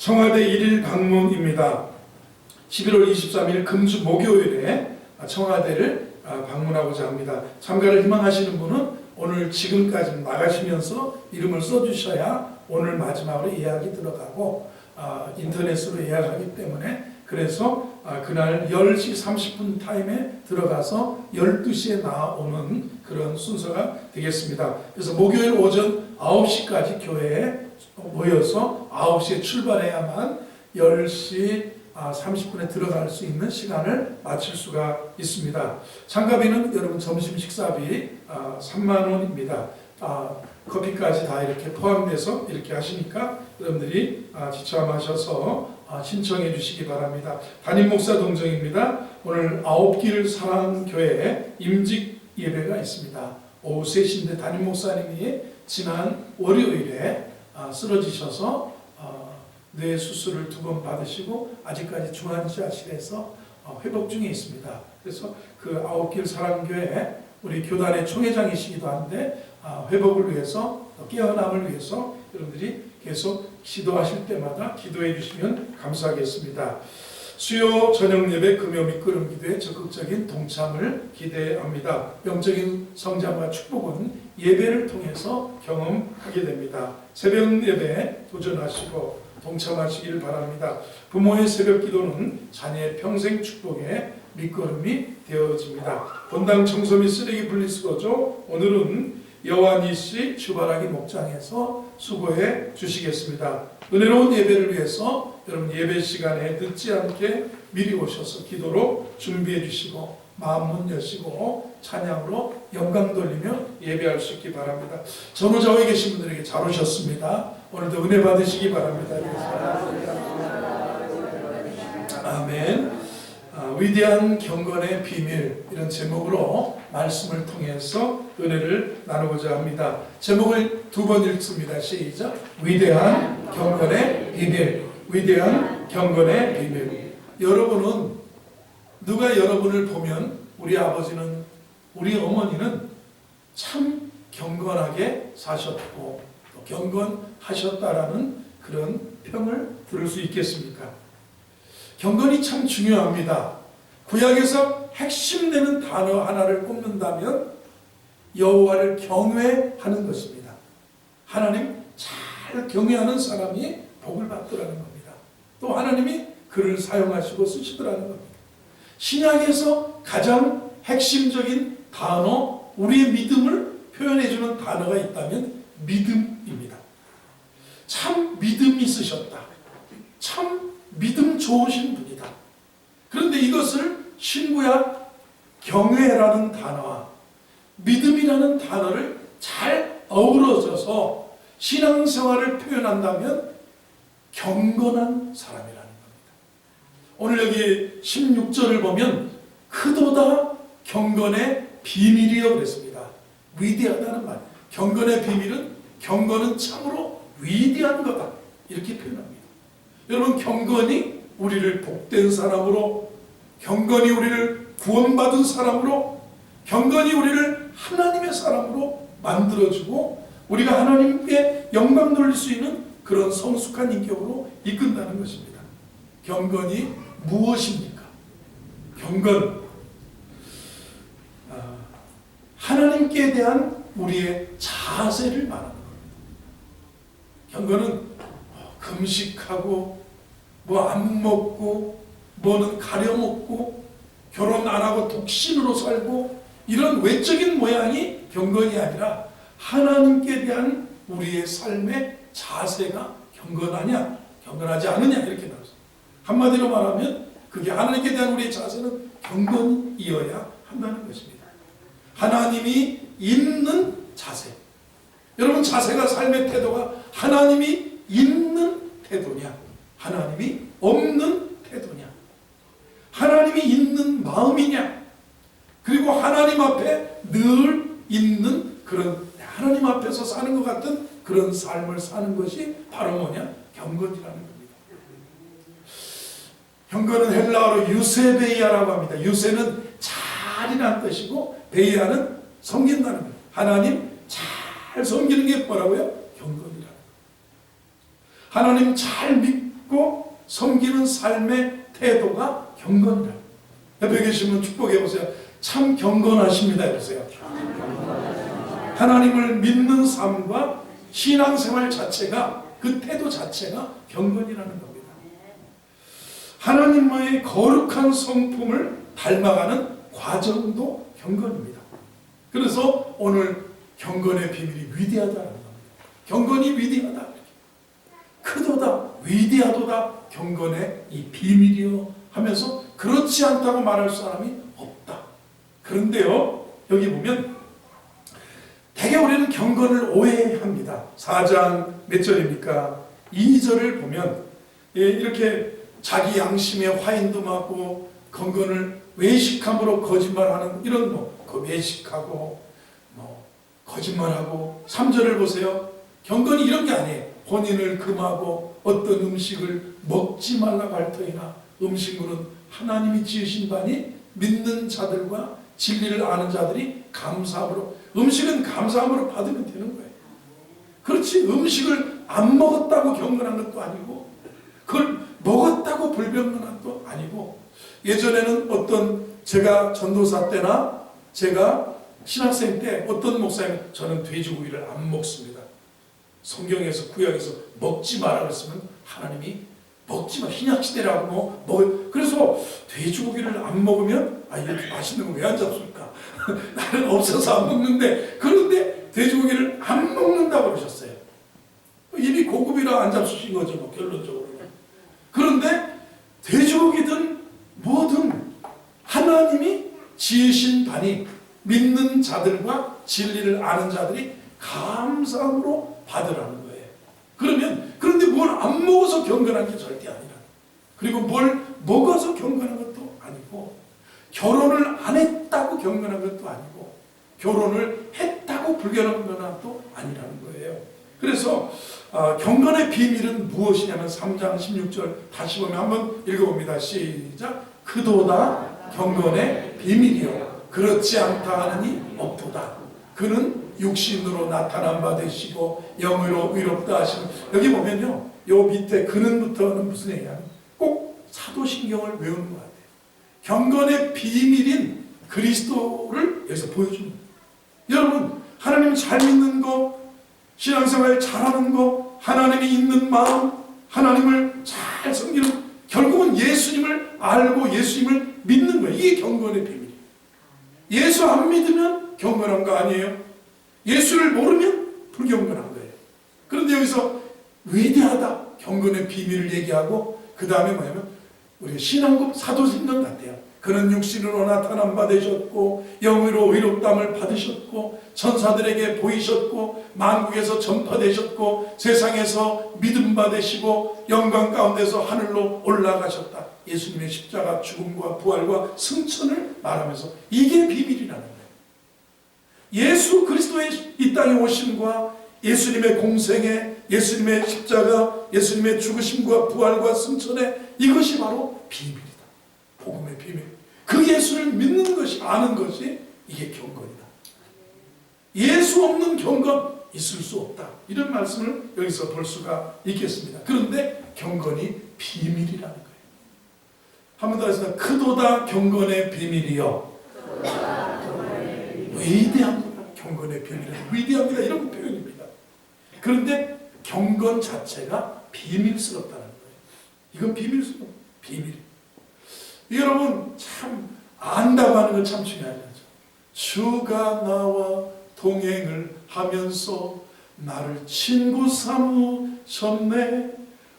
청와대 1일 방문입니다. 11월 23일 금주 목요일에 청와대를 방문하고자 합니다. 참가를 희망하시는 분은 오늘 지금까지 나가시면서 이름을 써주셔야 오늘 마지막으로 예약이 들어가고 인터넷으로 예약하기 때문에 그래서 그날 10시 30분 타임에 들어가서 12시에 나오는 그런 순서가 되겠습니다. 그래서 목요일 오전 9시까지 교회에 모여서 9시에 출발해야만 10시 30분에 들어갈 수 있는 시간을 맞출 수가 있습니다. 참가비는 여러분 점심 식사비 3만 원입니다. 커피까지 다 이렇게 포함돼서 이렇게 하시니까 여러분들이 지참하셔서 신청해 주시기 바랍니다. 담임 목사 동정입니다. 오늘 아홉길 사랑교회에 임직 예배가 있습니다. 오후 3시인데 담임 목사님이 지난 월요일에 쓰러지셔서 뇌 수술을 2번 받으시고 아직까지 중환자실에서 회복 중에 있습니다. 그래서 그 아홉길 사랑교회 우리 교단의 총회장이시기도 한데 회복을 위해서 깨어남을 위해서 여러분들이 계속 기도하실 때마다 기도해 주시면 감사하겠습니다. 수요 저녁 예배 금요 밑거름 기도에 적극적인 동참을 기대합니다. 영적인 성장과 축복은 예배를 통해서 경험하게 됩니다. 새벽 예배에 도전하시고 동참하시기를 바랍니다. 부모의 새벽 기도는 자녀의 평생 축복의 밑거름이 되어집니다. 본당 청소 및 쓰레기 분리수거죠. 오늘은 여완이씨 주바라기 목장에서 수고해 주시겠습니다. 은혜로운 예배를 위해서 여러분 예배 시간에 늦지 않게 미리 오셔서 기도로 준비해 주시고 마음문 여시고 찬양으로 영광 돌리며 예배할 수 있기 바랍니다. 전후좌우에 계신 분들에게 잘 오셨습니다. 오늘도 은혜 받으시기 바랍니다. 아멘. 위대한 경건의 비밀 이런 제목으로 말씀을 통해서 은혜를 나누고자 합니다. 제목을 2번 읽습니다. 시작. 위대한 경건의 비밀. 위대한 경건의 비밀. 여러분은 누가 여러분을 보면 우리 아버지는 우리 어머니는 참 경건하게 사셨고 또 경건하셨다라는 그런 평을 들을 수 있겠습니까? 경건이 참 중요합니다. 구약에서 핵심되는 단어 하나를 꼽는다면 여호와를 경외하는 것입니다. 하나님 잘 경외하는 사람이 복을 받더라는 겁니다. 또 하나님이 그를 사용하시고 쓰시더라는 겁니다. 신약에서 가장 핵심적인 단어, 우리의 믿음을 표현해주는 단어가 있다면 믿음입니다. 참 믿음이 있으셨다. 참 믿음 좋으신 분이다. 그런데 이것을 신구약 경외라는 단어와 믿음이라는 단어를 잘 어우러져서 신앙생활을 표현한다면 경건한 사람이라는 겁니다. 오늘 여기 16절을 보면 크도다 경건의 비밀이여 그랬습니다. 위대하다는 말. 경건의 비밀은 경건은 참으로 위대한 거다. 이렇게 표현합니다. 여러분 경건이 우리를 복된 사람으로, 경건이 우리를 구원받은 사람으로, 경건이 우리를 하나님의 사람으로 만들어주고 우리가 하나님께 영광 돌릴 수 있는 그런 성숙한 인격으로 이끈다는 것입니다. 경건이 무엇입니까? 경건, 하나님께 대한 우리의 자세를 말하는 겁니다. 경건은 금식하고 뭐 안 먹고 뭐는 가려 먹고 결혼 안 하고 독신으로 살고 이런 외적인 모양이 경건이 아니라 하나님께 대한 우리의 삶의 자세가 경건하냐 경건하지 않느냐 이렇게 나왔습니다. 한마디로 말하면 그게 하나님께 대한 우리의 자세는 경건이어야 한다는 것입니다. 하나님이 있는 자세. 여러분 자세가 삶의 태도가 하나님이 있는 태도냐 하나님이 없는 태도냐 하나님이 있는 마음이냐 그리고 하나님 앞에 늘 있는 그런 하나님 앞에서 사는 것 같은 그런 삶을 사는 것이 바로 뭐냐? 경건이라는 겁니다. 경건은 헬라어로 유세베이아라고 합니다. 유세는 잘이라는 뜻이고 베이아는 섬긴다는 거예요. 하나님 잘 섬기는 게 뭐라고요? 경건이라는 거예요. 하나님 잘 믿고 섬기는 삶의 태도가 경건이라. 옆에 계시면 축복해 보세요. 참 경건하십니다. 이러세요. 하나님을 믿는 삶과 신앙생활 자체가, 그 태도 자체가 경건이라는 겁니다. 하나님의 거룩한 성품을 닮아가는 과정도 경건입니다. 그래서 오늘 경건의 비밀이 위대하다는 겁니다. 경건이 위대하다, 크도다, 위대하도다, 경건의 이 비밀이요 하면서 그렇지 않다고 말할 사람이 없다. 그런데요, 여기 보면 대개 우리는 경건을 오해합니다. 4장 몇 절입니까? 2절을 보면 이렇게 자기 양심에 화인도 맞고 경건을 외식함으로 거짓말하는 이런 그 외식하고 거짓말하고. 3절을 보세요. 경건이 이런 게 아니에요. 혼인을 금하고 어떤 음식을 먹지 말라고 할 터이나 음식물은 하나님이 지으신 바니 믿는 자들과 진리를 아는 자들이 감사함으로, 음식은 감사함으로 받으면 되는 거예요. 그렇지 음식을 안 먹었다고 경건한 것도 아니고 그걸 먹었다고 불경건한 것도 아니고. 예전에는 제가 전도사 때나 제가 신학생 때 어떤 목사님이 저는 돼지고기를 안 먹습니다. 성경에서 구약에서 먹지 마라 그랬으면 하나님이 먹지 마, 신약시대라고 먹어요. 그래서 돼지고기를 안 먹으면 이렇게 맛있는 거 왜 안 잡습니까? 나는 없어서 안 먹는데, 그런데 돼지고기를 안 먹는다고 그러셨어요. 이미 고급이라 안 잡수신 거죠, 결론적으로. 그런데 돼지고기든 뭐든 하나님이 지으신 바니 믿는 자들과 진리를 아는 자들이 감사함으로 받으라는 거예요. 그런데 뭘 안 먹어서 경건한 게 절대 아니라, 그리고 뭘 먹어서 경건한 것도 아니고, 결혼을 안 했다고 경건한 것도 아니고, 결혼을 했다고 불경건한 것도 아니라는 거예요. 그래서 경건의 비밀은 무엇이냐면 3장 16절 다시 보면 한번 읽어봅니다. 시작. 그도다 경건의 비밀이요 그렇지 않다 하느니 없도다. 그는 육신으로 나타난 바 되시고 영으로 의롭다 하시는. 여기 보면요, 요 밑에 그는부터는 무슨 얘기냐면 꼭 사도신경을 외우는 것 같아요. 경건의 비밀인 그리스도를 여기서 보여줍니다. 여러분, 하나님 잘 믿는 거, 신앙생활 잘하는 거, 하나님이 있는 마음, 하나님을 잘 섬기는, 결국은 예수님을 알고 예수님을 믿는 거예요. 이게 경건의 비밀이에요. 예수 안 믿으면 경건한 거 아니에요. 예수를 모르면 불경건한 거예요. 그런데 여기서 위대하다, 경건의 비밀을 얘기하고 그 다음에 뭐냐면 우리 신앙국 사도신경 같아요. 그는 육신으로 나타난 바 되셨고 영으로 의롭다함을 받으셨고 천사들에게 보이셨고 만국에서 전파되셨고 세상에서 믿음 받으시고 영광 가운데서 하늘로 올라가셨다. 예수님의 십자가 죽음과 부활과 승천을 말하면서 이게 비밀이라는 거예요. 예수 그리스도의 이 땅에 오심과 예수님의 공생애, 예수님의 십자가, 예수님의 죽으심과 부활과 승천에 이것이 바로 비밀이다. 복음의 비밀. 그 예수를 믿는 것이, 아는 것이 이게 경건이다. 예수 없는 경건 있을 수 없다. 이런 말씀을 여기서 볼 수가 있겠습니다. 그런데 경건이 비밀이라는 거예요. 한 번 더 하겠습니다. 크도다 경건의 비밀이요 위대합니다. 경건의 비밀은 위대합니다. 이런 표현입니다. 그런데 경건 자체가 비밀스럽다는 거예요. 이건 비밀스러워. 비밀. 여러분 참 안다고 하는 건 참 중요하죠. 주가 나와 동행을 하면서 나를 친구 삼으셨네.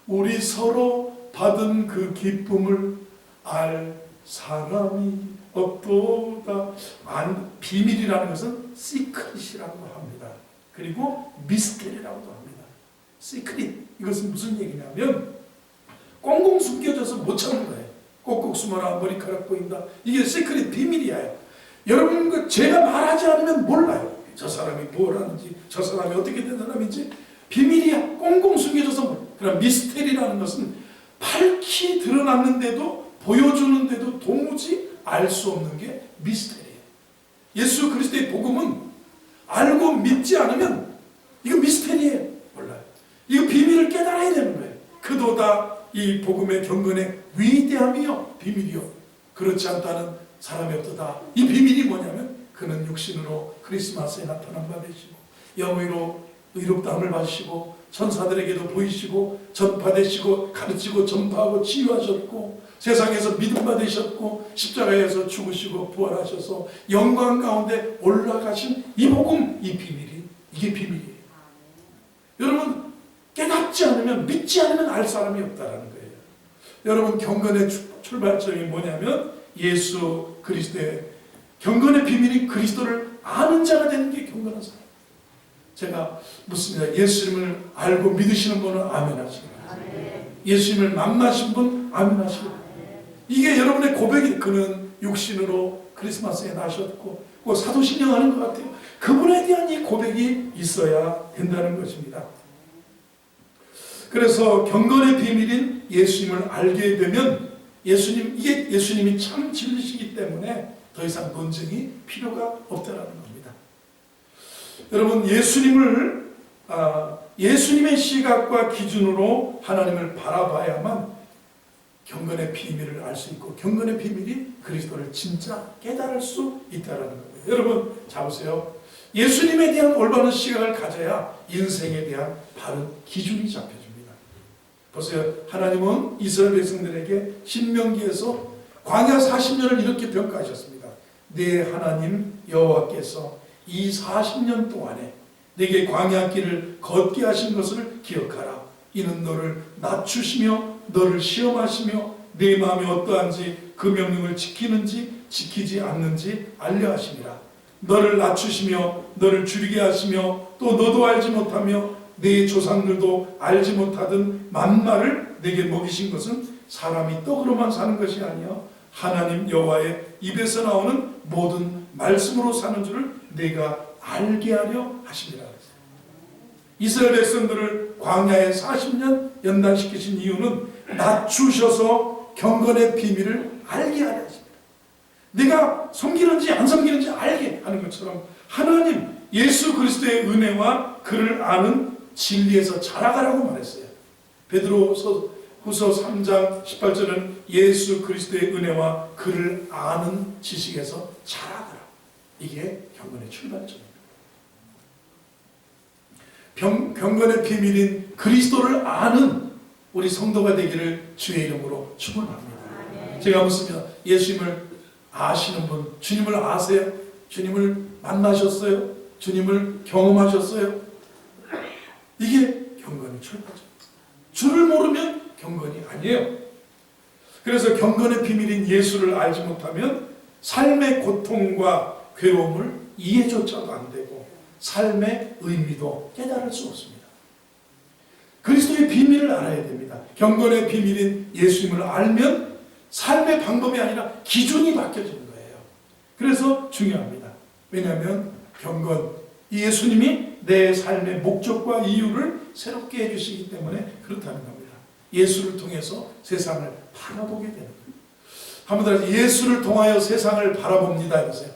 우리 서로 받은 그 기쁨을 알 사람이 없도다. 비밀이라는 것은 시크릿이라고 합니다. 그리고 미스테리라고도 합니다. 시크릿, 이것은 무슨 얘기냐면 꽁꽁 숨겨져서 못 찾는 거예요. 꼭꼭 숨어라 머리카락 보인다. 이게 시크릿, 비밀이에요. 여러분 제가 말하지 않으면 몰라요. 저 사람이 뭘 하는지, 저 사람이 어떻게 된 사람인지. 비밀이야. 꽁꽁 숨겨져서. 그럼 미스테리라는 것은 밝히 드러났는데도, 보여주는데도 도무지 알 수 없는 게 미스테리예요. 예수 그리스도의 복음은 알고 믿지 않으면 이거 미스테리예요. 몰라요. 이거 비밀을 깨달아야 되는 거예요. 그도다 이 복음의 경건의 위대함이요 비밀이요 그렇지 않다는 사람이 없도다. 이 비밀이 뭐냐면 그는 육신으로 크리스마스에 나타난 바 되시고 영의로 의롭다함을 받으시고 천사들에게도 보이시고 전파되시고 가르치고 전파하고 치유하셨고 세상에서 믿음 받으셨고 십자가에서 죽으시고 부활하셔서 영광 가운데 올라가신 이 복음, 이 비밀이 이게 비밀이에요. 여러분 깨닫지 않으면 믿지 않으면 알 사람이 없다라는 거예요. 여러분 경건의 출발점이 뭐냐면 예수 그리스도의 경건의 비밀이 그리스도를 아는 자가 되는 게 경건한 사람. 제가 묻습니다. 예수님을 알고 믿으시는 분은 아멘 하시고 예수님을 만나신 분 아멘 하시고 이게 여러분의 고백이 그는 육신으로 크리스마스에 나셨고 사도신경 하는 것 같아요. 그분에 대한 이 고백이 있어야 된다는 것입니다. 그래서 경건의 비밀인 예수님을 알게 되면 이게 예수님이 참 진리시기 때문에 더 이상 논쟁이 필요가 없다라는 겁니다. 여러분 예수님의 시각과 기준으로 하나님을 바라봐야만 경건의 비밀을 알 수 있고 경건의 비밀이 그리스도를 진짜 깨달을 수 있다는 겁니다. 여러분 잡으세요. 예수님에 대한 올바른 시각을 가져야 인생에 대한 바른 기준이 잡혀집니다. 보세요. 하나님은 이스라엘 백성들에게 신명기에서 광야 40년을 이렇게 평가하셨습니다. 내 하나님 여호와께서 이 40년 동안에 내게 광야 길을 걷게 하신 것을 기억하라. 이는 너를 낮추시며 너를 시험하시며 내 마음이 어떠한지 그 명령을 지키는지 지키지 않는지 알려 하심이라. 너를 낮추시며 너를 줄이게 하시며 또 너도 알지 못하며 내 조상들도 알지 못하던 만나를 내게 먹이신 것은 사람이 떡으로만 사는 것이 아니요 하나님 여호와의 입에서 나오는 모든 말씀으로 사는 줄을 내가 알게 하려 하심이라. 이스라엘 백성들을 광야에 40년 연단시키신 이유는 낮추셔서 경건의 비밀을 알게 하려 하십니다. 내가 섬기는지 안 섬기는지 알게 하는 것처럼 하나님 예수 그리스도의 은혜와 그를 아는 진리에서 자라가라고 말했어요. 베드로후서 3장 18절은 예수 그리스도의 은혜와 그를 아는 지식에서 자라가라. 이게 경건의 출발점입니다. 경건의 비밀인 그리스도를 아는 우리 성도가 되기를 주의 이름으로 축원합니다. 제가 묻습니다. 예수님을 아시는 분, 주님을 아세요? 주님을 만나셨어요? 주님을 경험하셨어요? 이게 경건의 출발점. 주를 모르면 경건이 아니에요. 그래서 경건의 비밀인 예수를 알지 못하면 삶의 고통과 괴로움을 이해조차도 안 되고 삶의 의미도 깨달을 수 없습니다. 그리스도의 비밀을 알아야 됩니다. 경건의 비밀인 예수님을 알면 삶의 방법이 아니라 기준이 바뀌어지는 거예요. 그래서 중요합니다. 왜냐하면 경건, 이 예수님이 내 삶의 목적과 이유를 새롭게 해주시기 때문에 그렇다는 겁니다. 예수를 통해서 세상을 바라보게 되는 거예요. 한번 더 예수를 통하여 세상을 바라봅니다. 이러세요.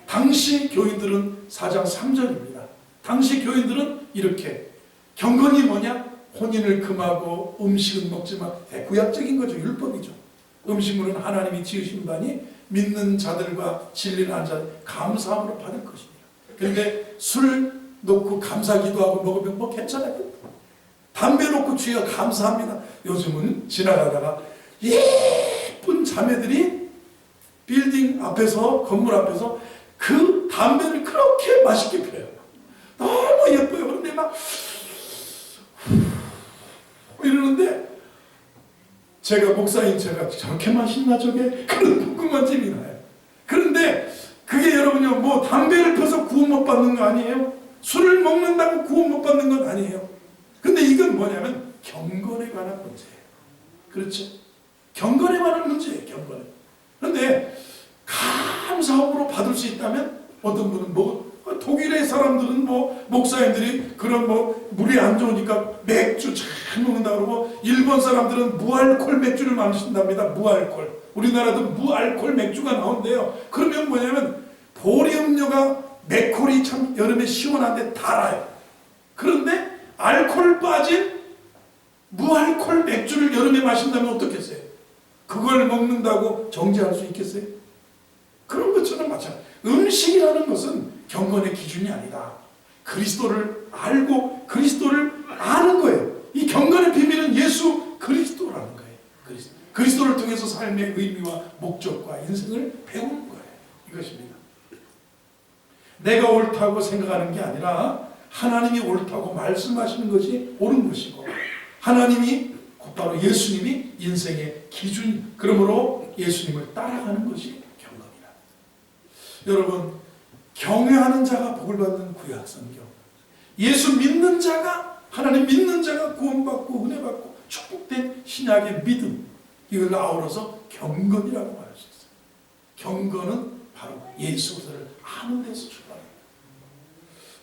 당시 교인들은 4장 3절입니다. 당시 교인들은 이렇게 경건이 뭐냐? 혼인을 금하고 음식은 먹지만 구약적인 거죠. 율법이죠. 음식물은 하나님이 지으신 바니 믿는 자들과 진리를 한 자 감사함으로 받을 것입니다. 그런데 술 놓고 감사 기도하고 먹으면 뭐 괜찮아요. 담배 놓고 주여 감사합니다. 요즘은 지나가다가 예쁜 자매들이 빌딩 앞에서 건물 앞에서 그 담배를 그렇게 맛있게 펴요. 너무 예뻐요. 그런데 막 이러는데 제가 목사인 제가 저렇게 맛있나 저게 그런 궁금한 점이 나요. 그런데 그게 여러분요 뭐 담배를 펴서 구원 못 받는 거 아니에요? 술을 먹는다고 구원 못 받는 건 아니에요. 근데 이건 뭐냐면 경건에 관한 문제예요. 그렇죠? 경건에 관한 문제예요. 경건에. 그런데 감사함으로 받을 수 있다면 어떤 분은 뭐 독일의 사람들은 뭐 목사님들이 그런 뭐 물이 안 좋으니까 맥주 잘 먹는다 그러고 일본 사람들은 무알콜 맥주를 만드신답니다. 무알콜. 우리나라도 무알콜 맥주가 나온대요. 그러면 뭐냐면 보리 음료가 맥콜이 참 여름에 시원한데 달아요. 그런데 알코올 빠진 무알콜 맥주를 여름에 마신다면 어떻겠어요? 그걸 먹는다고 정죄할 수 있겠어요? 그런 것처럼 마찬가지. 음식이라는 것은 경건의 기준이 아니다. 그리스도를 알고 그리스도를 아는 거예요. 이 경건의 비밀은 예수 그리스도라는 거예요. 그리스도를 통해서 삶의 의미와 목적과 인생을 배우는 거예요. 이것입니다. 내가 옳다고 생각하는 게 아니라 하나님이 옳다고 말씀하시는 것이 옳은 것이고, 하나님이 곧바로 예수님이 인생의 기준, 그러므로 예수님을 따라가는 것이 경건이다. 여러분, 경외하는 자가 복을 받는 구약성경, 예수 믿는 자가, 하나님 믿는 자가 구원받고 은혜받고 축복된 신약의 믿음, 이걸 아우러서 경건이라고 말할 수 있어요. 경건은 바로 예수 그리스도를 아는 데서 출발합니다.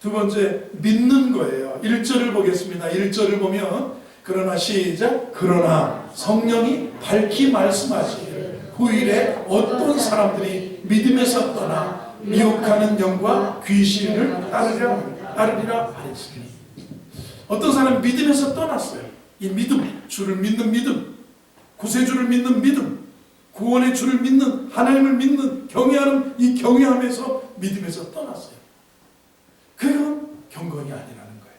두 번째, 믿는 거예요. 1절을 보겠습니다. 1절을 보면, 그러나 시작, 그러나 성령이 밝히 말씀하시기를 후일에 어떤 사람들이 믿음에서 떠나 미혹하는 영과 귀신을 따르리라 하였으니. 어떤 사람은 믿음에서 떠났어요. 이 믿음, 주를 믿는 믿음, 구세주를 믿는 믿음, 구원의 주를 믿는, 하나님을 믿는 경외하는 이 경외함에서 믿음에서 떠났어요. 그건 경건이 아니라는 거예요.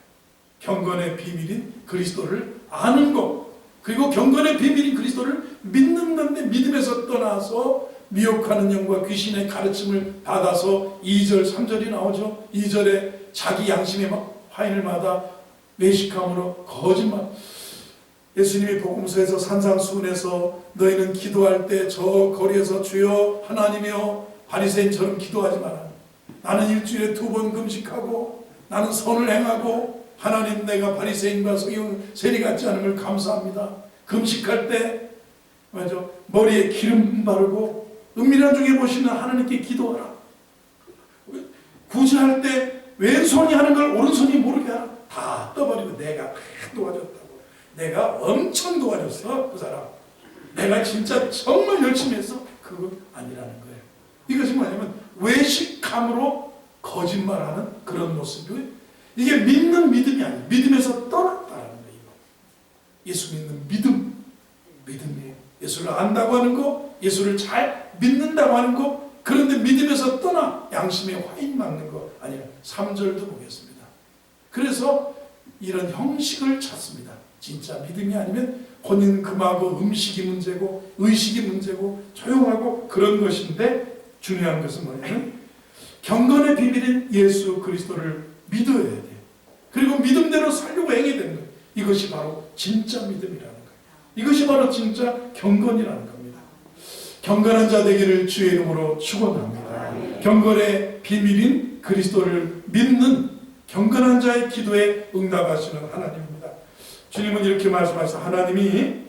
경건의 비밀인 그리스도를 아는 것, 그리고 경건의 비밀인 그리스도를 믿는 건데, 믿음에서 떠나서 미혹하는 영과 귀신의 가르침을 받아서 2절 3절이 나오죠. 2절에 자기 양심의 화인을 받아 외식함으로 거짓말. 예수님이 복음서에서 산상수훈에서 너희는 기도할 때 저 거리에서 주여 하나님이여, 바리새인처럼 기도하지 마라. 나는 일주일에 2번 금식하고 나는 선을 행하고 하나님 내가 바리새인과 세리 같지 않음을 감사합니다. 금식할 때 맞아, 머리에 기름 바르고 은밀한 중에 보시는 하나님께 기도하라. 구제할 때 왼손이 하는 걸 오른손이 모르게 하라. 다 떠버리고 내가 도와줬다고, 내가 엄청 도와줬어 그 사람, 내가 진짜 정말 열심히 했어, 그거 아니라는 거예요. 이것이 뭐냐면 외식함으로 거짓말하는 그런 모습이, 이게 믿는 믿음이 아니에요. 믿음에서 떠났다는 거예요. 예수 믿는 믿음이에요. 예수를 안다고 하는 거, 예수를 잘 믿는다고 하는 거, 그런데 믿음에서 떠나 양심에 화인 막는 거 아니라 3절도 보겠습니다. 그래서 이런 형식을 찾습니다. 진짜 믿음이 아니면 혼인 금하고 음식이 문제고 의식이 문제고 조용하고 그런 것인데, 중요한 것은 뭐냐면 경건의 비밀인 예수 그리스도를 믿어야 돼요. 그리고 믿음대로 살려고 행해야 되는 거예요. 이것이 바로 진짜 믿음이라는 거예요. 이것이 바로 진짜 경건이라는 겁니다. 경건한 자 되기를 주의 이름으로 축원합니다. 경건의 비밀인 그리스도를 믿는 경건한 자의 기도에 응답하시는 하나님입니다. 주님은 이렇게 말씀하셔서, 하나님이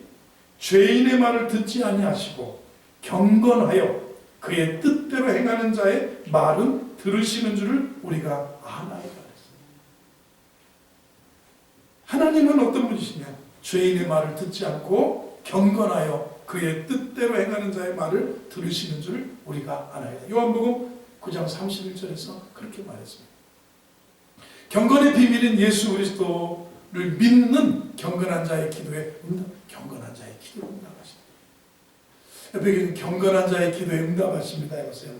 죄인의 말을 듣지 아니하시고 경건하여 그의 뜻대로 행하는 자의 말은 들으시는 줄을 우리가 아나이다. 하나님은 어떤 분이시냐? 죄인의 말을 듣지 않고 경건하여 그의 뜻대로 행하는 자의 말을 들으시는 줄을 우리가 아나이다. 요한복음 9장 31절에서 그렇게 말했습니다. 경건의 비밀인 예수 그리스도를 믿는 경건한 자의 기도에 경건한 자의 기도에 응답하십니다. 옆에 경건한 자의 기도에 응답하십니다. 해보세요.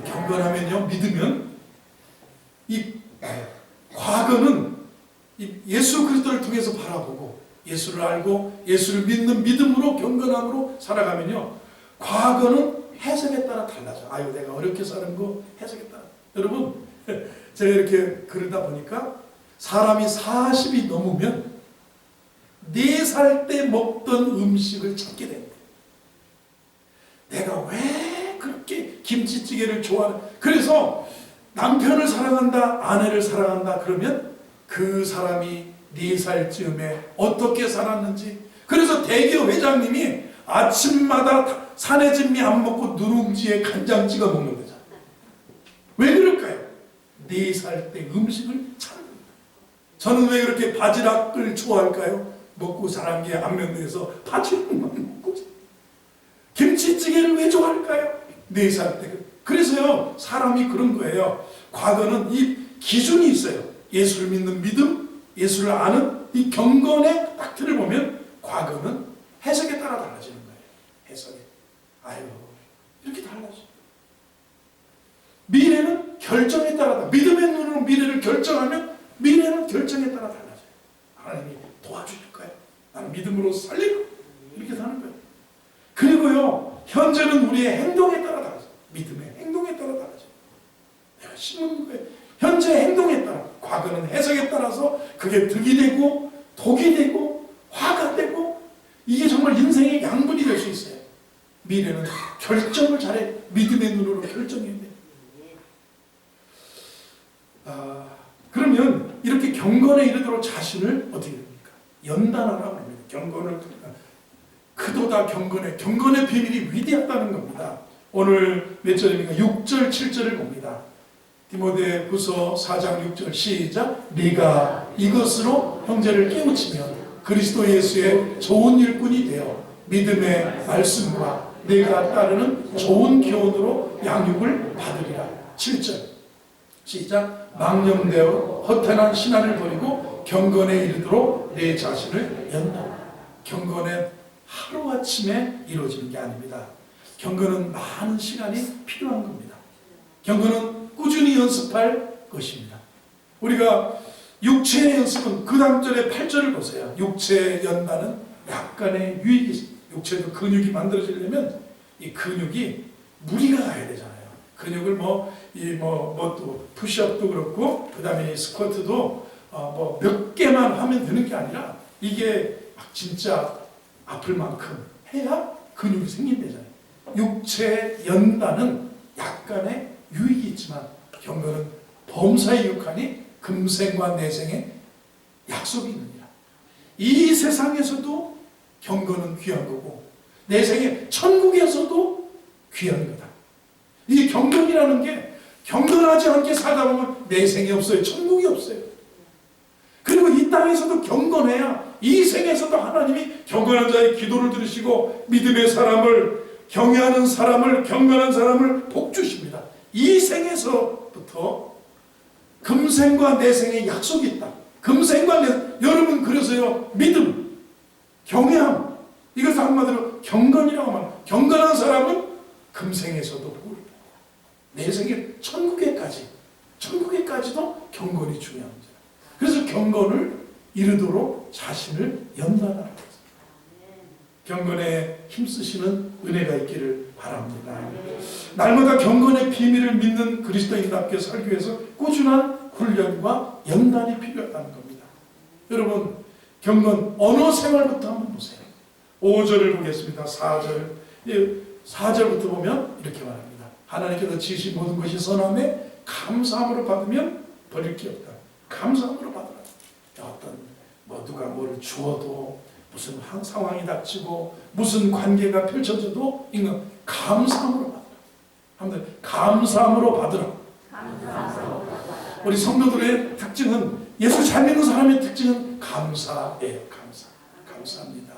경건하면요, 믿으면, 이 과거는 예수 그리스도를 통해서 바라보고 예수를 알고 예수를 믿는 믿음으로 경건함으로 살아가면요, 과거는 해석에 따라 달라져. 아유, 내가 어렵게 사는 거 해석에 따라. 여러분, 제가 이렇게 그러다 보니까 사람이 40이 넘으면 4살 때 먹던 음식을 찾게 됩니다. 내가 왜 그렇게 김치찌개를 좋아하는, 그래서 남편을 사랑한다, 아내를 사랑한다 그러면 그 사람이 4살쯤에 어떻게 살았는지. 그래서 대기업 회장님이 아침마다 산해진미 안 먹고 누룽지에 간장 찍어 먹는 거잖아요. 왜 그럴까요? 4살 때 음식을 찾는 거예요. 저는 왜 그렇게 바지락을 좋아할까요? 먹고 자란 게 안면도에서 바지락만 먹고. 김치찌개를 왜 좋아할까요? 4살 때. 그래서요, 사람이 그런 거예요. 과거는 이 기준이 있어요. 예수를 믿는 믿음, 예수를 아는 이 경건의 딱 틀을 보면 과거는 해석에 따라 달라지는 거예요. 해석에. 아유, 이렇게 달라져. 미래는 결정에 따라, 믿음의 눈으로 미래를 결정하면 미래는 결정에 따라 달라져요. 하나님이 도와주실 거예요. 나는 믿음으로 살리고 이렇게 사는 거예요. 그리고요, 현재는 우리의 행동에 따라 달라져요. 믿음의 행동에 따라 달라져요. 내가 심은 거예요. 현재 행동에 따라, 과거는 해석에 따라서 그게 득이 되고 독이 되고 화가 되고 이게 정말 인생의 양분이 될 수 있어요. 미래는 결정을 잘해. 믿음의 눈으로 결정해야 돼요. 그러면 이렇게 경건에 이르도록 자신을 어떻게 됩니까? 연단하라고 합니다. 경건을 그도다 경건의 비밀이 위대하다는 겁니다. 오늘 몇 절입니까? 6절 7절을 봅니다. 디모데후서 4장 6절 시작. 네가 이것으로 형제를 깨우치면 그리스도 예수의 좋은 일꾼이 되어 믿음의 말씀과 네가 따르는 좋은 교훈으로 양육을 받으리라. 7절 시작. 망령되어 허탄한 신앙을 버리고 경건에 이르도록 내 자신을 연단하라. 경건은 하루아침에 이루어지는 게 아닙니다. 경건은 많은 시간이 필요한 겁니다. 경건은 꾸준히 연습할 것입니다. 우리가 육체의 연습은 그 다음 절에 8절을 보세요. 육체의 연단은 약간의 유익이 있습니다. 육체도 근육이 만들어지려면 이 근육이 무리가 가야 되잖아요. 근육을 또 푸시업도 그렇고 그 다음에 스쿼트도 몇 개만 하면 되는 게 아니라 이게 진짜 아플 만큼 해야 근육이 생긴대잖아요. 육체 연단은 약간의 유익이 있지만 경건은 범사에 육하니 금생과 내생에 약속이 있느니라. 이 세상에서도 경건은 귀한 거고 내생에 천국에서도 귀한 거다. 이 경건이라는 게 경건하지 않게 살다 보면 내생이 없어요. 천국이 없어요. 그리고 이 땅에서도 경건해야 이 생에서도 하나님이 경건한 자의 기도를 들으시고 믿음의 사람을 경외하는 사람을 경건한 사람을 복 주십니다. 이 생에서부터 금생과 내생의 약속이 있다. 금생과 내생, 여러분 그래서요 믿음, 경외함 이것을 한마디로 경건이라고 말합니다. 경건한 사람은 금생에서도 복을 받는다. 내생의 천국에까지도 경건이 중요한 거죠. 그래서 경건을 이루도록 자신을 연단하라. 경건에 힘쓰시는 은혜가 있기를 바랍니다. 날마다 경건의 비밀을 믿는 그리스도인답게 살기 위해서 꾸준한 훈련과 연단이 필요하다는 겁니다. 여러분 경건 언어 생활부터 한번 보세요. 5절을 보겠습니다. 4절부터 보면 이렇게 말합니다. 하나님께서 지으신 모든 것이 선함에 감사함으로 받으면 버릴 게 없다. 감사함으로 받으라. 누가 뭐를 주어도 무슨 상황이 닥치고 무슨 관계가 펼쳐져도 이건 감사함으로 받으라. 한번 감사함으로 받으라. 우리 성도들의 특징은 예수 잘 믿는 사람의 특징은 감사예요. 감사합니다.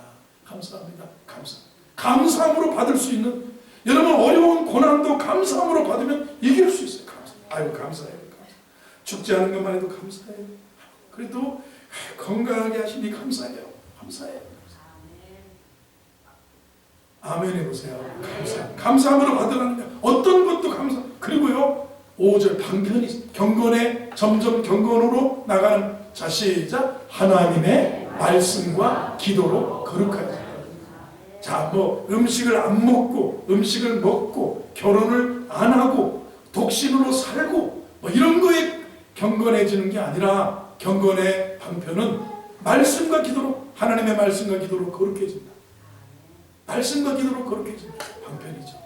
감사함으로 받을 수 있는 여러분 어려운 고난도 감사함으로 받으면 이길 수 있어요. 감사해요. 죽지 않은 것만 해도 감사해요. 그래도 건강하게 하시니 감사해요. 아멘 해보세요. 감사함으로 받으라는 게 어떤 것도 감사. 그리고요 5절 방편이 경건에 점점 경건으로 나가는 자 시작. 하나님의 말씀과 기도로 거룩하지. 자, 음식을 안 먹고 음식을 먹고 결혼을 안 하고 독신으로 살고 이런 거에 경건해지는 게 아니라 경건의 방편은 말씀과 기도로 하나님의 말씀과 기도로 거룩해진다. 말씀과 기도로 거룩해진다. 방편이죠.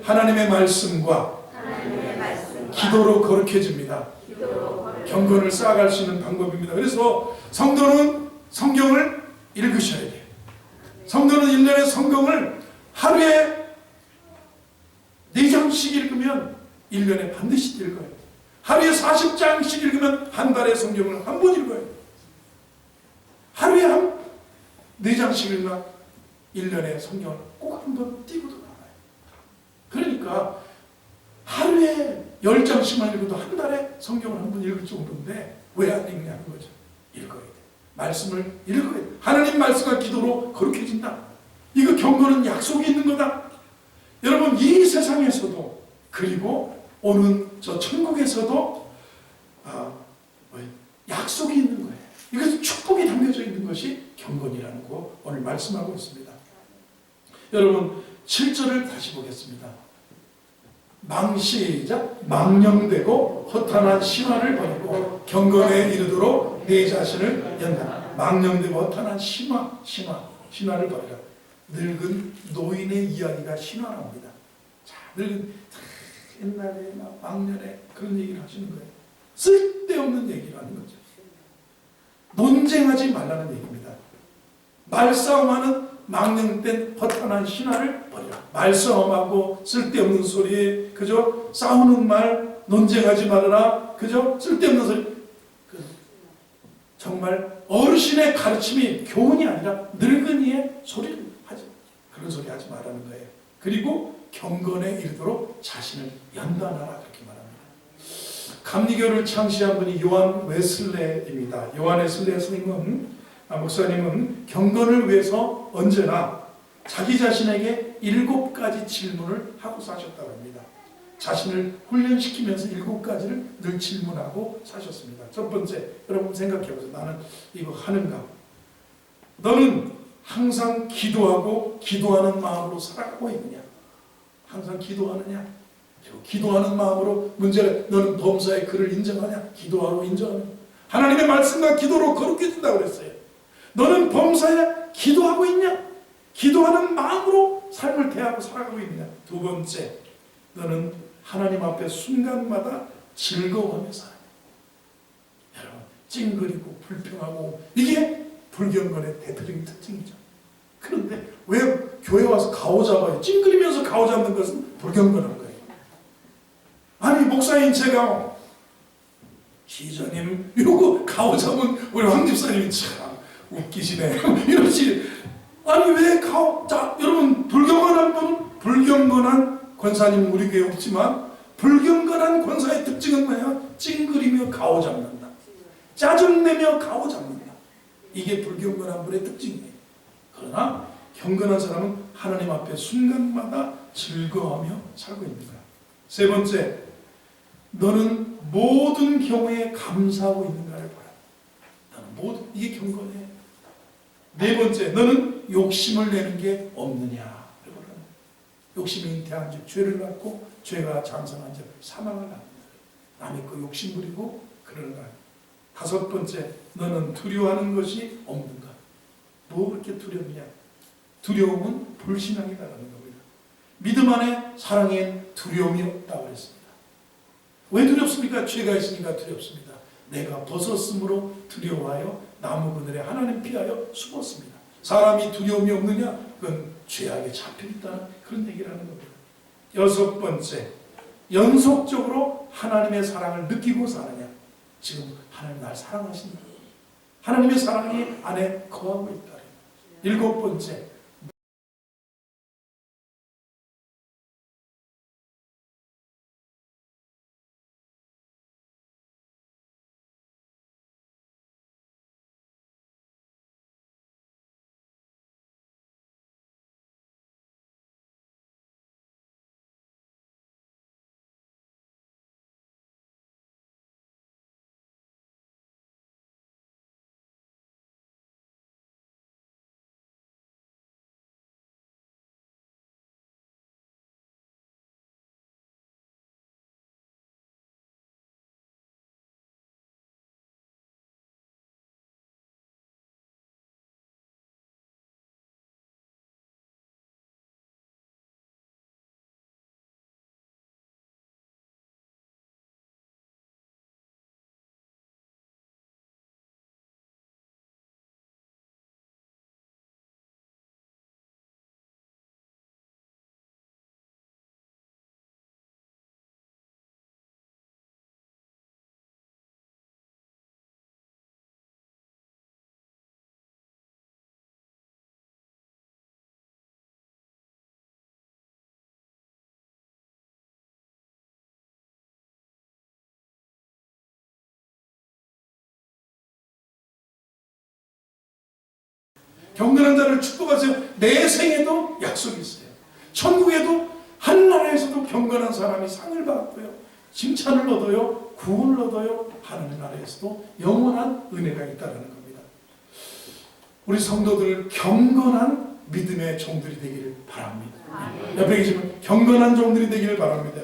하나님의 말씀과 기도로 거룩해집니다. 경건을 쌓아갈 수 있는 방법입니다. 그래서 성도는 성경을 읽으셔야 돼요. 성도는 1년에 성경을 하루에 4장씩 읽으면 1년에 반드시 읽어요. 하루에 40장씩 읽으면 한 달에 성경을 한 번 읽어요. 하루에 4장씩 읽으면 1년에 성경을 꼭 한 번 띄고도 나와요. 그러니까 하루에 10장씩만 읽어도 한 달에 성경을 한 번 읽을 정도인데 왜 안 읽냐는 거죠. 읽어야 돼. 말씀을 읽어야 돼. 하나님 말씀과 기도로 거룩해진다. 이거 경건은 약속이 있는 거다. 여러분, 이 세상에서도 그리고 오는 저 천국에서도 약속이 있는 거예요. 이것은 축복이 담겨져 있는 것이 경건이라는 거 오늘 말씀하고 있습니다. 여러분 7절을 다시 보겠습니다. 시작. 망령되고 허탄한 신화를 버리고 경건에 이르도록 내 자신을 연다. 망령되고 허탄한 신화를 버리라. 늙은 노인의 이야기가 신화랍니다. 자, 늙은 옛날에 막 왕년에 그런 얘기를 하시는 거예요. 쓸데없는 얘기를 하는 거죠. 논쟁하지 말라는 얘기입니다. 말싸움하는 망령된 허탄한 신화를 버리라. 말싸움하고 쓸데없는 소리에 그저 싸우는 말, 논쟁하지 말아라. 그저 쓸데없는 소리. 정말 어르신의 가르침이 교훈이 아니라 늙은이의 소리를 하지. 그런 소리 하지 말라는 거예요. 그리고 경건에 이르도록 자신을 연단하라 그렇게 말합니다. 감리교를 창시한 분이 요한 웨슬레입니다. 요한 웨슬레 목사님은 경건을 위해서 언제나 자기 자신에게 7가지 질문을 하고 사셨다고 합니다. 자신을 훈련시키면서 7가지를 늘 질문하고 사셨습니다. 첫 번째, 여러분 생각해보세요. 나는 이거 하는가? 너는 항상 기도하고 기도하는 마음으로 살아가고 있느냐? 항상 기도하느냐? 그리고 기도하는 마음으로 문제를, 너는 범사의 그를 인정하냐? 기도하고 인정하냐? 하나님의 말씀과 기도로 거룩해진다고 그랬어요. 너는 범사에 기도하고 있냐? 기도하는 마음으로 삶을 대하고 살아가고 있느냐? 두 번째, 너는 하나님 앞에 순간마다 즐거워하며 사느냐? 여러분, 찡그리고 불평하고 이게 불경건의 대표적인 특징이죠. 그런데 왜 교회 와서 가오 잡아요? 찡그리면서 가오 잡는 것은 불경건한 거예요. 아니 목사님 제가 기자님 이러고 가오 잡은 우리 황 집사님이 참 웃기시네 이러지. 아니 왜 가오. 자 여러분, 불경건한 분은 불경건한 권사님은 우리 교회 없지만 불경건한 권사의 특징은 뭐예요? 찡그리며 가오 잡는다. 짜증내며 가오 잡는다. 이게 불경건한 분의 특징이에요. 그러나 경건한 사람은 하나님 앞에 순간마다 즐거워하며 살고 있는 거야. 세 번째, 너는 모든 경우에 감사하고 있는가를 봐라. 나는 모든, 이게 경건해. 네 번째, 너는 욕심을 내는 게 없느냐. 욕심이 잉태한 즉 죄를 낳고 죄가 장성한 즉 사망을 낳는다. 남의 거 욕심 부리고 그러는 거야. 다섯 번째, 너는 두려워하는 것이 없는가. 뭐 그렇게 두렵냐. 두려움은 불신앙이라는 겁니다. 믿음 안에 사랑엔 두려움이 없다고 그랬습니다. 왜 두렵습니까? 죄가 있으니까 두렵습니다. 내가 벗었으므로 두려워하여 나무 그늘에 하나님 피하여 숨었습니다. 사람이 두려움이 없느냐? 그건 죄악에 잡혀있다는 그런 얘기를 하는 겁니다. 여섯 번째, 연속적으로 하나님의 사랑을 느끼고 사느냐? 지금 하나님 날 사랑하신다. 하나님의 사랑이 안에 거하고 있다. 일곱 번째, 경건한 자를 축복하세요. 내 생에도 약속이 있어요. 천국에도 하늘나라에서도 경건한 사람이 상을 받고요, 칭찬을 얻어요, 구원을 얻어요. 하늘 나라에서도 영원한 은혜가 있다는 겁니다. 우리 성도들 경건한 믿음의 종들이 되기를 바랍니다. 옆에 계시면 경건한 종들이 되기를 바랍니다.